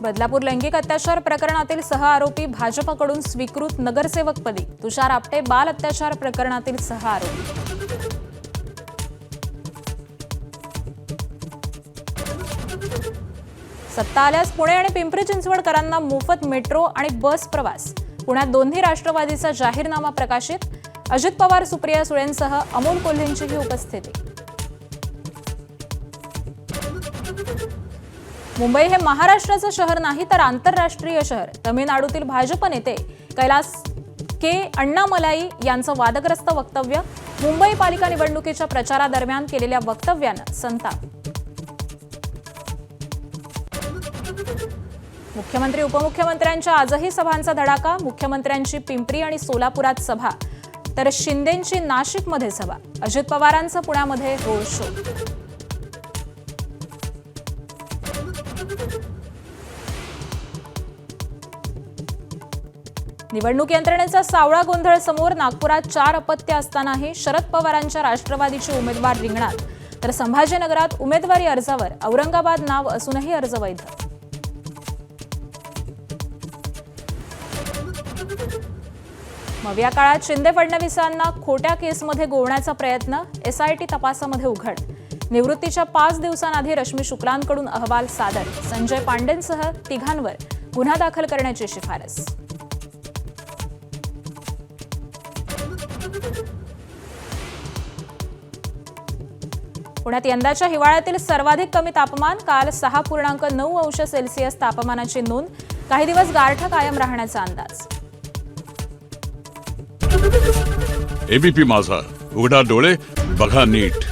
बदलापूर लैंगिक अत्याचार प्रकरणातील सहआरोपी भाजपकडून स्वीकृत नगरसेवकपदी तुषार आपटे बाल अत्याचार प्रकरणातील सहआरोपी। सत्ता आल्यास पुणे आणि पिंपरी चिंचवडकरांना मोफत मेट्रो आणि बस प्रवास। पुण्यात दोन्ही राष्ट्रवादीचा जाहीरनामा प्रकाशित। अजित पवार, सुप्रिया सुळेंसह अमोल कोल्हेंचीही उपस्थिती। मुंबई हे महाराष्ट्राचं शहर नाही तर आंतरराष्ट्रीय शहर। तमिळनाडूतील भाजप नेते कैलास के अण्णामलाई यांचं वादग्रस्त वक्तव्य। मुंबई पालिका निवडणुकीच्या प्रचारादरम्यान केलेल्या वक्तव्यानं संताप। मुख्यमंत्री उपमुख्यमंत्र्यांच्या आजही सभांचा धडाका। मुख्यमंत्र्यांची पिंपरी आणि सोलापुरात सभा तर शिंदेंची नाशिकमध्ये सभा। अजित पवारांचं पुण्यामध्ये रोड शो। निवडणूक यंत्रणेचा सावळा गोंधळ समोर। नागपुरात 4 अपत्य असतानाही शरद पवारांच्या राष्ट्रवादीचे उमेदवार रिंगणात तर संभाजीनगरात उमेदवारी अर्जावर औरंगाबाद नाव असूनही अर्ज वैध। मग या काळात शिंदे फडणवीसांना खोट्या केसमध्ये गोवण्याचा प्रयत्न। एसआयटी तपासामध्ये उघड। निवृत्तीच्या 5 दिवसांआधी रश्मी शुक्लांकडून अहवाल सादर। संजय पांडेंसह तिघांवर गुन्हा दाखल करण्याची शिफारस। पुण्यात यंदाच्या हिवाळ्यातील सर्वाधिक कमी तापमान। काल 6.9 अंश सेल्सिअस तापमानाची नोंद। काही दिवस गारठा कायम राहण्याचा अंदाज। एबीपी माझा, उघडा डोळे बघा नीट।